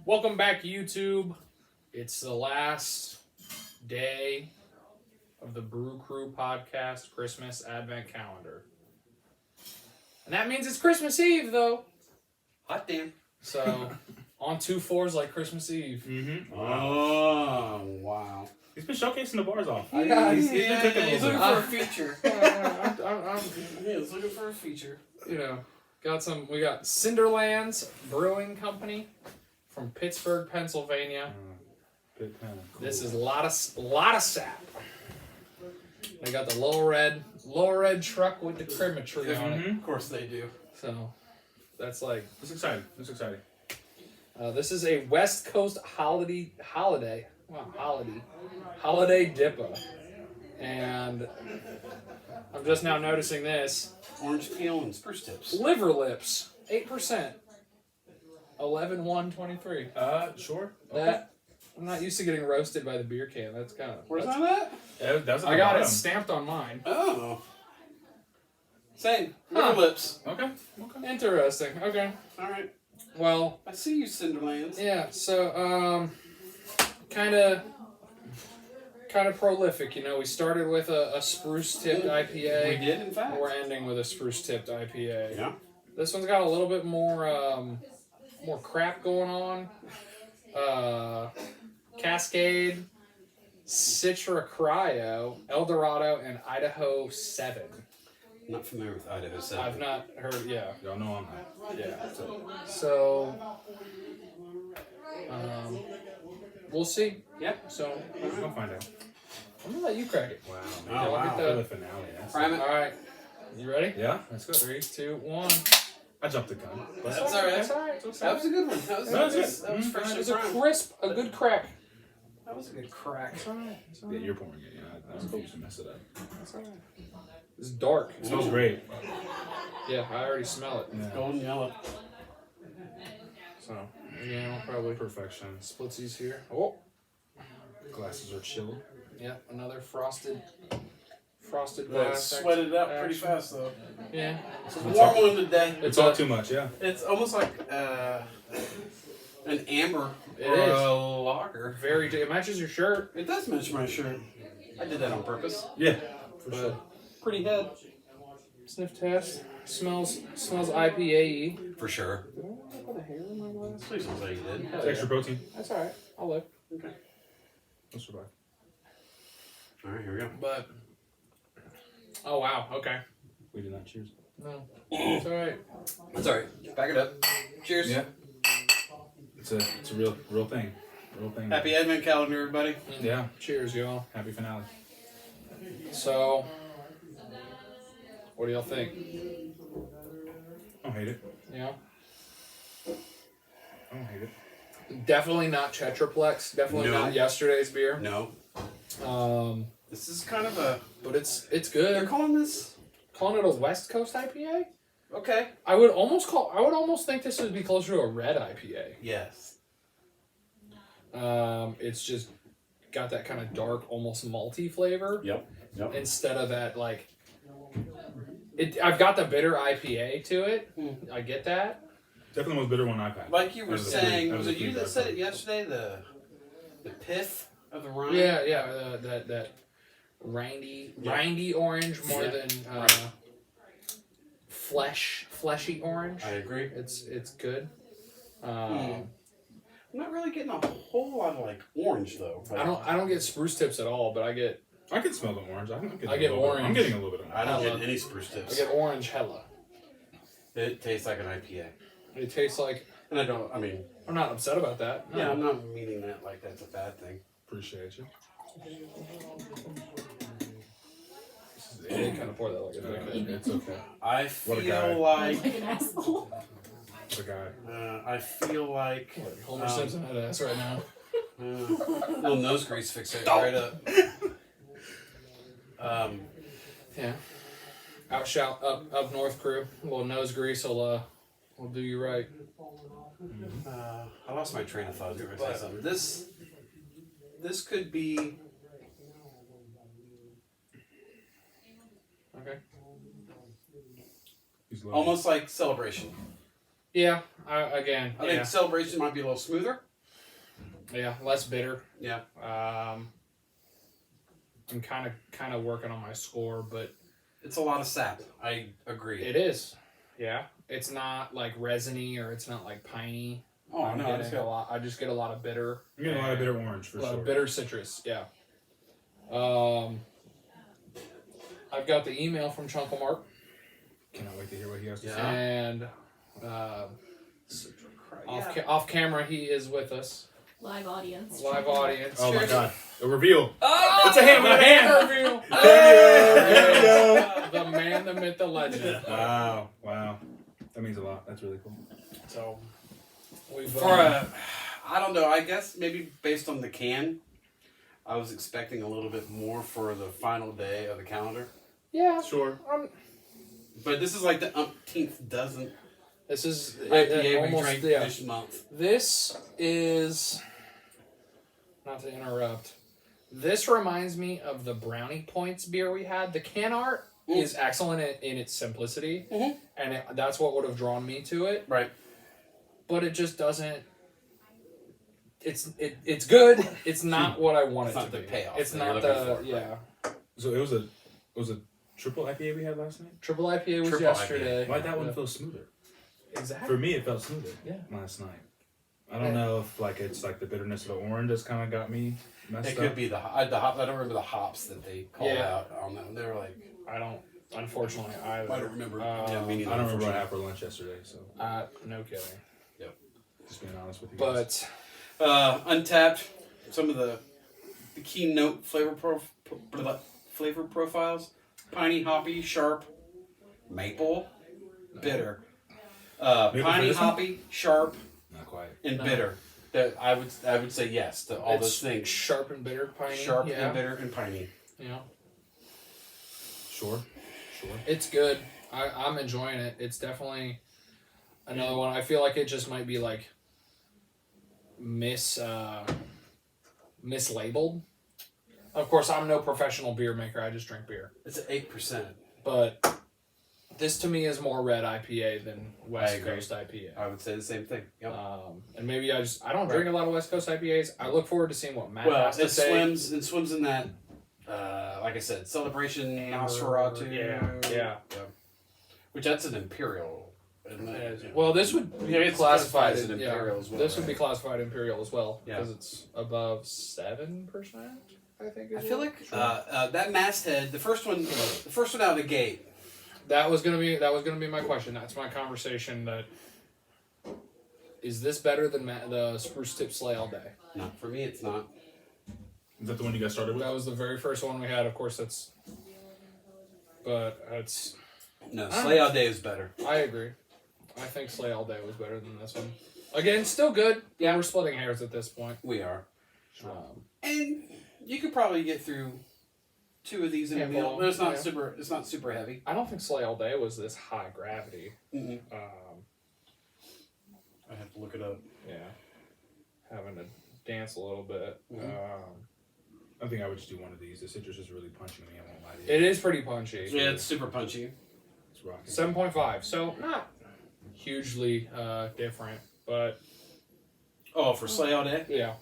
Welcome back, YouTube. It's the last day of the Brew Crew podcast Christmas Advent Calendar. And that means it's Christmas Eve, though. Hot damn. So, on 2/4s like Christmas Eve. Mm-hmm. Oh, wow. He's been showcasing the bars off. I got- He's been cooking a He's little looking bit. for a feature. I'm, He's looking for a feature. we got Cinderlands Brewing Company from Pittsburgh, Pennsylvania. Good kind of cool. This is Lotta sap. They got the little red truck with the Christmas tree on it. Of course they do. So that's like It's exciting. It's exciting. this is a West Coast holiday dipper, and I'm just now noticing this Orange peel and spruce tips. liver lips 8%, 11/1/23. Sure. That I'm not used to getting roasted by the beer can. That's kind of Where's that at? That's I got it stamped on mine. Oh. Same. Huh. Liver lips. Okay. Interesting. Okay. Alright. Well, I see you, Cinderlands. yeah. So kind of prolific. You know, we started with a spruce tipped IPA. We did, in fact. We're ending with a spruce tipped IPA. Yeah. This one's got a little bit more crap going on. Cascade, Citra Cryo, Eldorado, and Idaho 7. Not familiar with Idaho 7. I've not heard. Yeah. Y'all know I'm not. Yeah. So we'll see. Yep. So We're gonna find out. I'm gonna let you crack it. Wow. Oh, Man. wow. For the finale. That's Prime it. All right. You ready? Yeah. That's good. 3, 2, 1. I jumped the gun. That's alright. That's all right. That was a good one. That was good. fresh It and was a prime. crisp, a good crack. That was a good crack. It's all right. It's all Yeah, right. you're pouring it. Yeah. I was supposed to mess it up. It's all right. It's dark. It smells great. Yeah, I already smell it. Yeah. Golden yellow. So, yeah, I'll probably Perfection. splitsies here. Oh, Glasses are chilled. yeah, another frosted But glass. sweated it out pretty action. fast, though. Yeah. It's a warm one today. It's all too much. Yeah. It's almost like an amber It or is. a lager. It matches your shirt. It does match my shirt. I did that on purpose. Yeah. For But sure. Pretty head. sniff test. Smells IPA-y. For sure. Did I put a hair in my glass? Please don't say you did. Hell It's extra protein. That's all right. I'll live. Okay. We'll survive. All right, here we go. But oh wow. Okay. We did not cheers. No. It's all right. That's all right. Back it up. Cheers. Yeah. It's a real thing. Real thing. Happy Advent calendar, everybody. Yeah. Cheers, y'all. Happy finale. So, what do y'all think? I don't hate it. Yeah. I don't hate it. Definitely not Tetraplex. Definitely No. not yesterday's beer. No. This is kind of a. but it's They're good. calling this. Calling it a West Coast IPA. Okay. I would almost think this would be closer to a red IPA. Yes. It's just got that kind of dark, almost malty flavor Yep. Yep. instead of that like. I've got the bitter IPA to it. I get that. Definitely the most bitter one I've had. Like you were Out of the saying, three- was out it of the you three that said it I've yesterday? The pith of the rind. Yeah. That rindy orange more Yeah. than fleshy orange. I agree. It's good. I'm not really getting a whole lot of like orange though. I don't get spruce tips at all, but I get I can smell the orange. I'm getting I get a little bit- orange. I'm getting a little bit of I don't Hella. get any spruce tips. orange hella. It tastes like an IPA, It tastes like and I don't. I mean, I'm not upset about that. No. yeah, I'm not meaning that like that's a bad thing. Appreciate you. Yeah, you kind of pour that like a drink. It's okay. I What a guy. feel like Like an asshole. What a guy. I feel like Homer Simpson had ass right now. little nose grease fix it right up. Yeah. Outshout up north crew. A little nose grease will do you right. I lost my train of thought. I was going to say something. This could be. Okay. Almost like Celebration. Yeah. I think Celebration might be a little smoother. Yeah, less bitter. Yeah. I'm kind of working on my score, but It's a lot of sap. I agree. it is. Yeah, it's not like resiny or it's not like piney. Oh I'm no, getting a lot. I just get a lot of bitter. You get a lot of bitter orange for A lot sure. of bitter citrus. Yeah. I've got the email from Chunkle Mark. Cannot wait to hear what he has to say. And off camera, he is with us. Live audience. Live audience. Oh my god. A reveal. Oh, It's a hand with a hand. reveal. Hey, The man, the myth, the legend. Wow. Wow. That means a lot. That's really cool. So, we've I don't know. I guess maybe based on the can, I was expecting a little bit more for the final day of the calendar. yeah. Sure. But this is like the umpteenth dozen This is IPA we almost drank yeah. this month. This is not to interrupt. This reminds me of the Brownie Points beer we had. The can art is excellent in its simplicity, and that's what would have drawn me to it. Right. But it just doesn't. It's good. It's not what I want It's it not to the be. payoff It's that not you're the looking for, yeah. So it was a triple IPA we had last night? Triple IPA was Triple yesterday. Why'd that one feel smoother? Exactly. For me, it felt smoother. Yeah. Last night. I don't know if it's like the bitterness of the orange that's kind of got me messed It up. could be the hop. I don't remember the hops that they called Yeah. out on that. They were like, I don't. Unfortunately, either. I don't remember. Yeah, me neither. I don't remember what I had for lunch yesterday, so No kidding. just being honest with you guys. But Untapped, some of the keynote flavor profiles: piney, hoppy, sharp, maple, bitter. Maple Piney, fizzy? hoppy, sharp, Not quite. and No. bitter. That I would say yes to all it's those things. sharp and bitter, piney. Sharp yeah. and bitter and piney. Yeah. Sure. It's good. I'm enjoying it. It's definitely another one. I feel like it just might be like mislabeled. Of course, I'm no professional beer maker. I just drink beer. It's 8%. But this to me is more red IPA than West agree. Coast IPA. I would say the same thing. Yep. And maybe I don't drink a lot of West Coast IPAs. I look forward to seeing what Matt Well, has to it say. swims in that. Like I said, Celebration Nosferatu. Yeah. Which that's an imperial. Isn't it? Well, this would be it's classified as an imperial as well. This would be right? classified imperial as well Yeah. because it's above 7%. I think. I feel like that masthead, the first one out of the gate. that was gonna be my question. That's my conversation. That is this better than the Spruce Tip Sleigh All Day? No, for me it's not. Is that the one you got started with? That was the very first one we had. Of course, but it's. No, Sleigh All Day is better. I agree. I think Sleigh All Day was better than this one. Again, still good. Yeah, we're splitting hairs at this point. We are. And you could probably get through 2 of these in a meal. But it's not super heavy. I don't think Sleigh All Day was this high gravity. Mm-hmm. I have to look it up. Yeah, having to dance a little bit. Mm-hmm. I think I would just do one of these. The citrus is really punching me. I won't lie to you. It is pretty punchy. Yeah, it's super punchy. It's rocking. 7.5, so not hugely different, but Oh, for Sleigh All Day? yeah.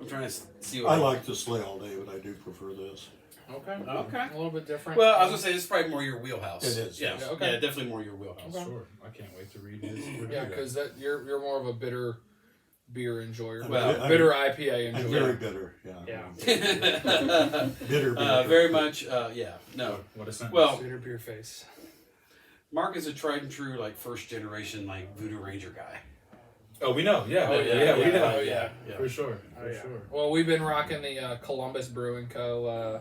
I'm trying to see what I like the Sleigh All Day, but I do prefer this. Okay. Okay. A little bit different. Well, I was gonna say this is probably more your wheelhouse. It is, Yeah. yes. Okay. Yeah, definitely more your wheelhouse. Okay. Sure. I can't wait to read his review. yeah, because you're more of a bitter beer enjoyer. Well, bitter IPA I'm very enjoyer. bitter, yeah. Yeah. Bitter. Very much. Yeah. No. What a sentence. Well, Bitter beer face. Mark is a tried and true, like first generation, like Voodoo Ranger guy. oh, we know. Yeah. Oh, we yeah. know. Oh, yeah. For sure. Oh, For yeah. sure. Well, we've been rocking the Columbus Brewing Co.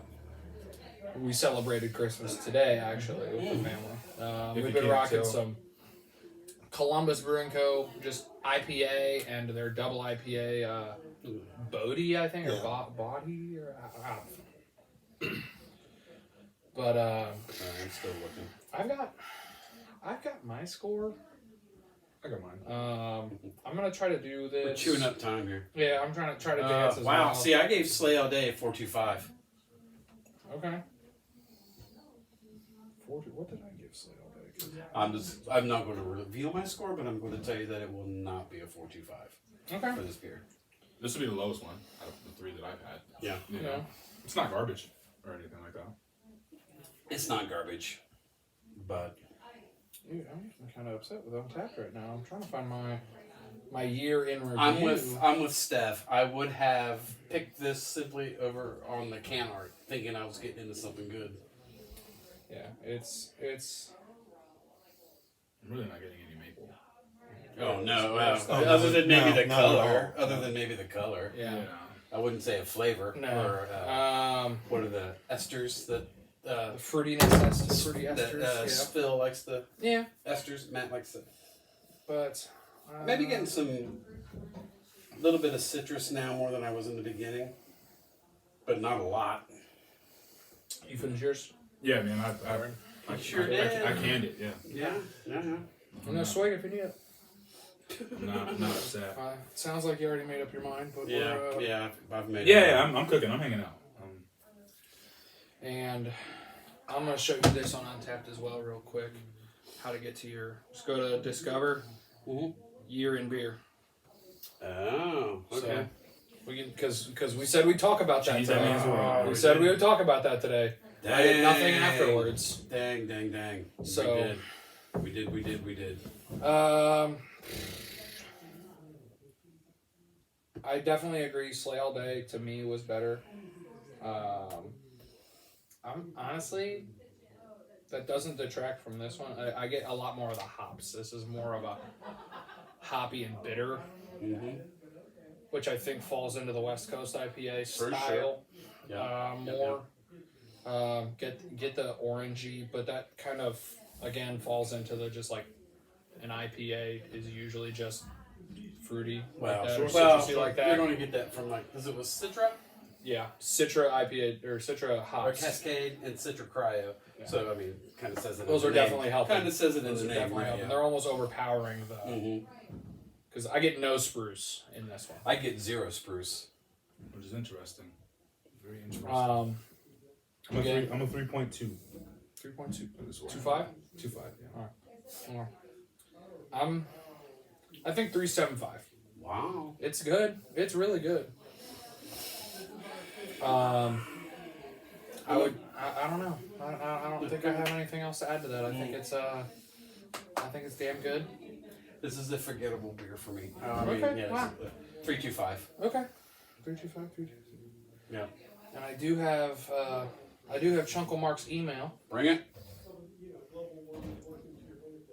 We celebrated Christmas today, actually, with the family. If We've you been can't rocking tell. some Columbus Brewing Co. just IPA and their double IPA, Bodie, I think, or Yeah. Body, or I don't know. But I'm still looking. I've got my score. I got mine. I'm gonna try to do this. We're chewing up time here. Yeah, I'm trying to dance as Wow. well. See, I gave Sleigh All Day a 4.25. Okay. 40. What did I give Sleigh All Day? 'Cause I'm not going to reveal my score, but I'm going to tell you that it will not be a 4.25 Okay. for this beer. This would be the lowest one out of the 3 that I've had. Yeah. You know, it's not garbage or anything like that. It's not garbage, but Dude, I'm kind of upset with Untapped right now. I'm trying to find my year in review. I'm with Stev. I would have picked this simply over on the can art, thinking I was getting into something good. Yeah, it's. I'm really not getting any maple. Oh no! Oh, other than maybe no, the not at color. all. Other than maybe the color. Yeah. I wouldn't say a flavor. No. Or what are the esters that The fruitiness, fruity that esters. Phil likes the Yeah. esters. Matt likes the. But Maybe getting some little bit of citrus now more than I was in the beginning, but not a lot. You finish yours? Yeah, man. I Sure I did. canned it. Yeah. Yeah. I'm gonna swing if you need it. I'm not upset. Sounds like you already made up your mind, but Yeah. I've made. Yeah, I'm cooking. I'm hanging out. And I'm gonna show you this on Untapped as well, real quick. How to get to your? Just go to Discover, year in beer. Oh, okay. So we can because we said we'd talk about that Change that today. man's mind. We said we would talk about that today. I did nothing afterwards. Dang. So we did. I definitely agree. Slay All Day to me was better. I'm honestly, that doesn't detract from this one. I get a lot more of the hops. This is more of a hoppy and bitter, which I think falls into the West Coast IPA For style sure. Yeah. more. Get the orangey, but that kind of again falls into the just like an IPA is usually just fruity like that, or citrusy like that. You're going to get that from because it was Citra Yeah, Citra IPA or Citra or hops. Cascade and Citra Cryo. Yeah. So I mean, kind of says it. Those in are the name. definitely helping. Kind of says it in Those the are name, definitely right? helping. Yeah. They're almost overpowering the because I get no spruce in this one. I get 0 spruce. Which is interesting. Very interesting. I'm I'm a 3.2. 3.2. This one. 2.5? 2.5. Yeah. All right. I think 3.75. Wow. It's good. It's really good. I don't know. I don't think I have anything else to add to that. I think it's damn good. This is a forgettable beer for me. Okay, wow. 3.25. Okay. 3.25. Yeah. And I do have Chunkle Mark's email, Bring it.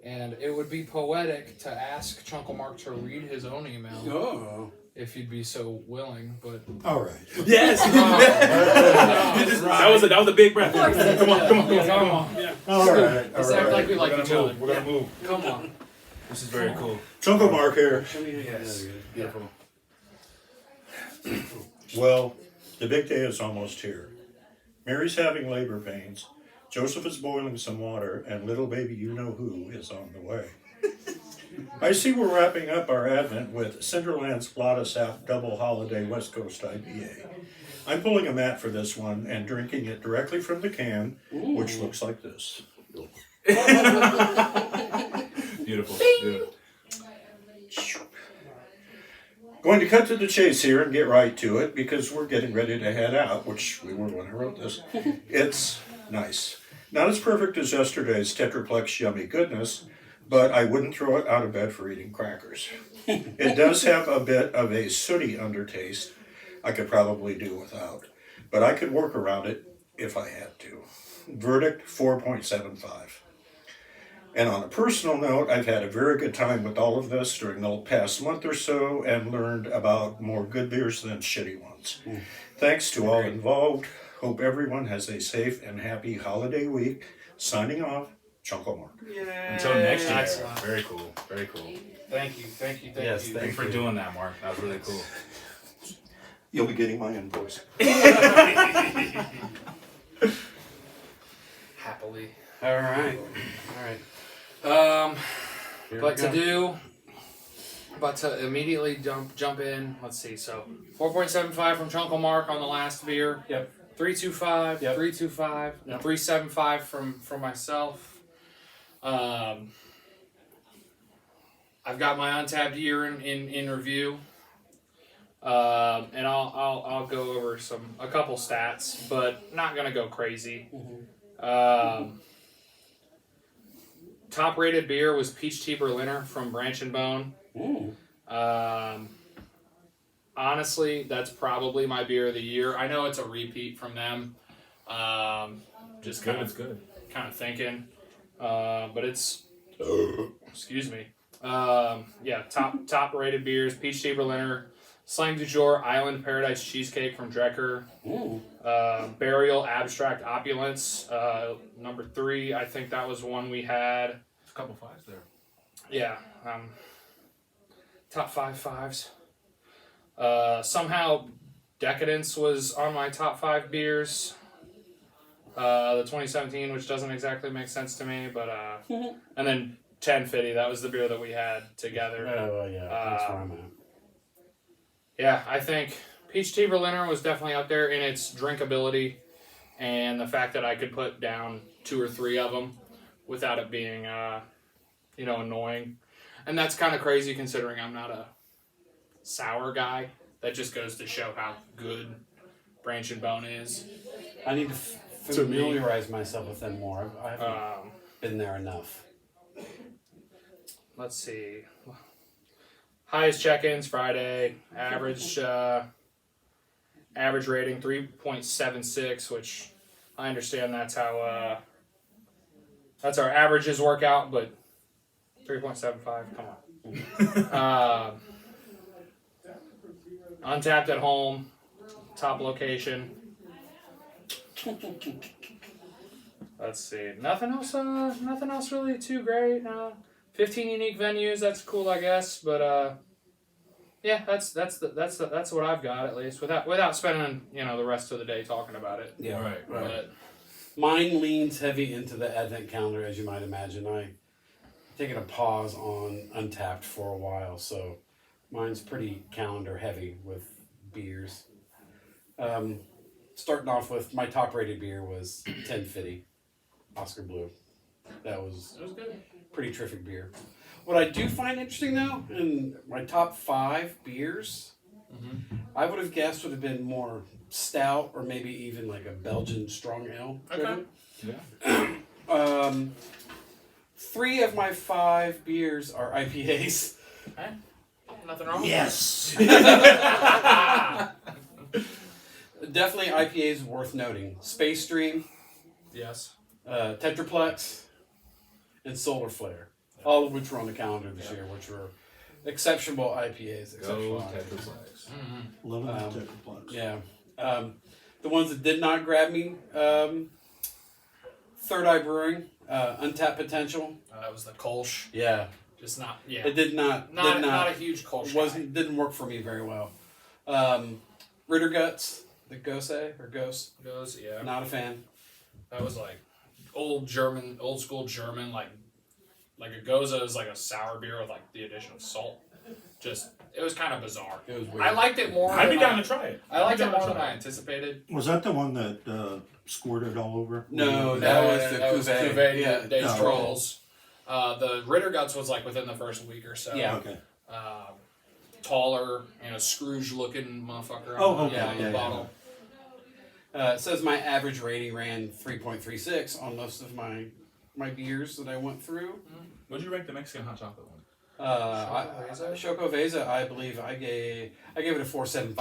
and it would be poetic to ask Chunkle Mark to read his own email Oh. if you'd be so willing. But All right. Yes. That was a big breath. Come on. Yeah. All right. let's act like we like each other. We're gonna move. Come on. This is very cool. Chunko Mark here. Show me Yes. Beautiful. Well, the big day is almost here. Mary's having labor pains. Joseph is boiling some water, and little baby you-know-who is on the way. I see we're wrapping up our Advent with Cinderlands Lotta Double Holiday West Coast IPA. I'm pulling a mat for this one and drinking it directly from the can, which looks like this. Beautiful. Going to cut to the chase here and get right to it because we're getting ready to head out, which we were when I wrote this. It's nice. Not as perfect as yesterday's Tetraplex yummy goodness, but I wouldn't throw it out of bed for eating crackers. It does have a bit of a sooty undertaste I could probably do without, but I could work around it if I had to. Verdict 4.75. And on a personal note, I've had a very good time with all of this during the past month or so and learned about more good beers than shitty ones. Thanks to all involved. Hope everyone has a safe and happy holiday week. Signing off, Chunko Mark. Until next year. Excellent. Very cool. Very cool. Thank you. Yes, Thanks for doing that, Mark. That was really cool. You'll be getting my invoice. Happily. All right. But to immediately jump in, let's see, so 4.75 from Chunkle Mark on the last beer. Yep. 3.25, Yep. 3.25, Yep. 3.75 from myself. I've got my Untapped year in review. And I'll go over a couple stats, but not gonna go crazy. Top rated beer was Peach Tea Berliner from Branch and Bone. Ooh. Honestly, that's probably my beer of the year. I know it's a repeat from them. Just kind It's good. of thinking, but it's excuse me. Yeah, top rated beers: Peach Tea Berliner, Slang du Jour Island Paradise Cheesecake from Drecker, Ooh. Burial Abstract Opulence, number 3. I think that was one we had. There's a couple fives there. Yeah, top 5 fives. Somehow Decadence was on my top 5 beers. The 2017, which doesn't exactly make sense to me, but and then 1050, that was the beer that we had together. Oh, yeah. That's where I'm at. Yeah, I think Peach Tea Berliner was definitely up there in its drinkability, and the fact that I could put down 2 or 3 of them without it being, annoying. And that's kind of crazy considering I'm not a sour guy. That just goes to show how good Branch and Bone is. I need to familiarize myself with them more. I haven't been there enough. Let's see. Highest check-ins Friday. Average rating 3.76, which I understand that's how that's our averages work out, but 3.75. Come on. Untapped at home. Top location. Let's see. Nothing else really too great. No. 15 unique venues. That's cool, I guess. But yeah, that's what I've got at least. Without spending the rest of the day talking about it. Yeah, Right. But mine leans heavy into the Advent calendar, as you might imagine. I've taken a pause on Untapped for a while, so mine's pretty calendar heavy with beers. Starting off with my top rated beer was 1050 Oscar Blue. That was good. pretty terrific beer. What I do find interesting though, in my top 5 beers, I would have guessed would have been more stout or maybe even like a Belgian strong ale. Okay. Yeah. 3 of my 5 beers are IPAs. Okay. Nothing wrong. Yes. Definitely IPAs worth noting. Space Stream, Yes. Tetraplex, and Solar Flare. All of which were on the calendar this year, which were exceptional IPAs. Exceptional Go IPAs. Tetraplex. Love it. Tetraplex. Yeah. The ones that did not grab me, Third Eye Brewing, Untapped Potential. That was the Kolsch. Yeah. Just not. Yeah. It did not. Not a huge Kolsch. Didn't work for me very well. Ritter Guts, the Gose or Ghost. Goes. Yeah. Not a fan. That was like old school German, like a Goza is like a sour beer with like the addition of salt. It was kind of bizarre. It was weird. I liked it more. I'd be down to try it. I liked it I'd be down more to than try I it. anticipated. Was that the one that squirted all over? No, that was the Cuvée. Yeah, Yeah. Days Oh, Trolls. The Ritter Guts was like within the first week or so. Yeah. Okay. Taller, Scrooge looking motherfucker. Oh, okay. On the Yeah, bottle. It says my average rating ran 3.36 on most of my beers that I went through. What'd you rank the Mexican hot chocolate one? Choco Veza, I believe I gave it a 4.75. And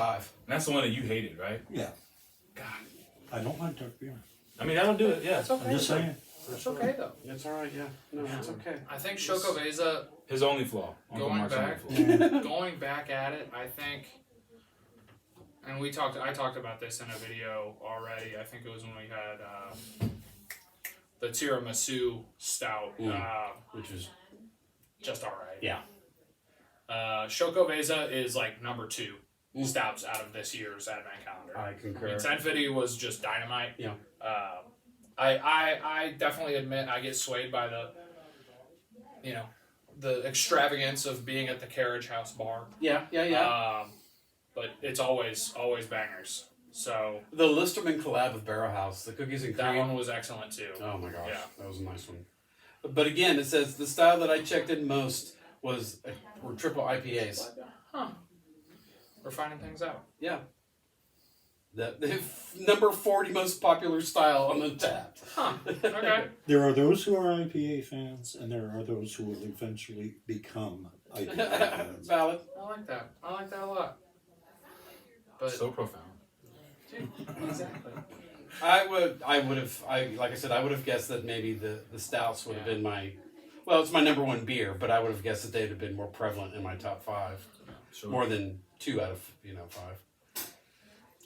that's the one that you hated, right? Yeah. God. I don't like dark beer. I mean, that'll do it. Yeah. It's okay. I'm just saying. It's okay though. It's all right, yeah. No, it's okay. I think Chocoveza, His only flaw. Uncle Going Mark's back. only flaw. going back at it, I think, and I talked about this in a video already. I think it was when we had the tiramisu stout, Which is just all right. yeah. Chocoveza is like number 2 stouts out of this year's Advent calendar. I concur. 1050 was just dynamite. Yeah. I definitely admit I get swayed by the extravagance of being at the Carriage House bar. Yeah. But it's always bangers. So The Listerman collab with Barrel House, the cookies and that cream. one was excellent too. Oh my gosh, Yeah. that was a nice one. But again, it says the style that I checked in most were triple IPAs. Huh. finding things out. Yeah. The number 40 most popular style on Untapped. Huh. Okay. There are those who are IPA fans, and there are those who will eventually become IPA fans. Valid. I like that. I like that a lot. But So profound. dude, exactly. I would have guessed that maybe the stouts would have been it's my number one beer, but I would have guessed that they'd have been more prevalent in my top 5. Sure. More than 2 out of 5.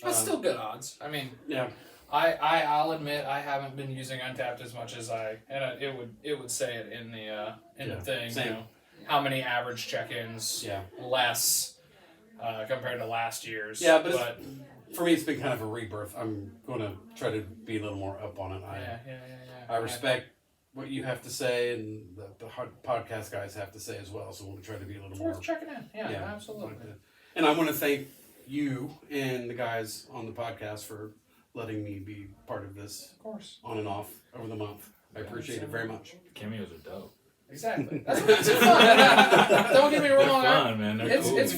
That's still good odds. I mean, Yeah. I'll admit I haven't been using Untapped as much as it would say it in the thing. Same. You know, how many average check-ins? Yeah. Less compared to last year's. Yeah, but for me, it's been kind of a rebirth. I'm going to try to be a little more up on it. I respect what you have to say and the podcast guys have to say as well. So we'll try to be a little It's more. worth checking in. Yeah, absolutely. And I want to thank you and the guys on the podcast for letting me be part of this Of course. on and off over the month. I appreciate it very much. Cameos are dope. Exactly. That's what makes it fun. Don't get me wrong. They're fun, man. They're cool. It's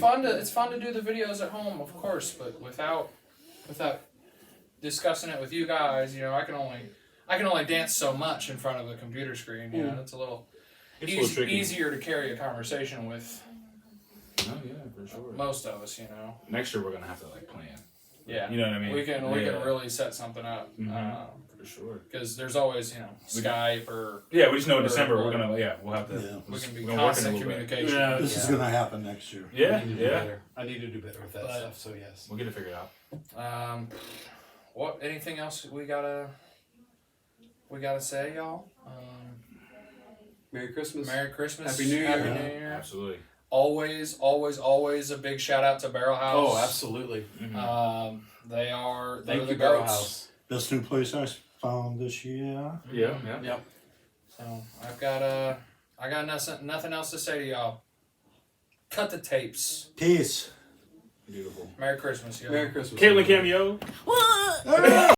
fun to do the videos at home, of course, but without discussing it with you guys, you know, I can only dance so much in front of a computer screen. You know, it's a little tricky. easier to carry a conversation with Oh yeah, for sure. most of us. You know. Next year we're gonna have to like plan. Yeah. You know what I mean? We can really set something up. For sure. Because there's always, Skype or Yeah, we just know in December or- we'll have to. Yeah. we can be we're gonna work in a constant little bit. communication. Yeah. This is going to happen next year. Yeah, I need to do yeah. better. I need to do better with that But- stuff. So yes. We'll get it figured out. Anything else we gotta say, y'all? Merry Christmas. Merry Christmas. Happy New Year. Happy Yeah. New Year. Absolutely. Always a big shout out to Barrel House. Oh, absolutely. They're Thank the you, Barrel goats. House. Best new place I found this year. Yeah, yeah. Yep. So I got nothing else to say to y'all. Cut the tapes. Peace. Beautiful. Merry Christmas, y'all. Merry Christmas. Caitlin cameo.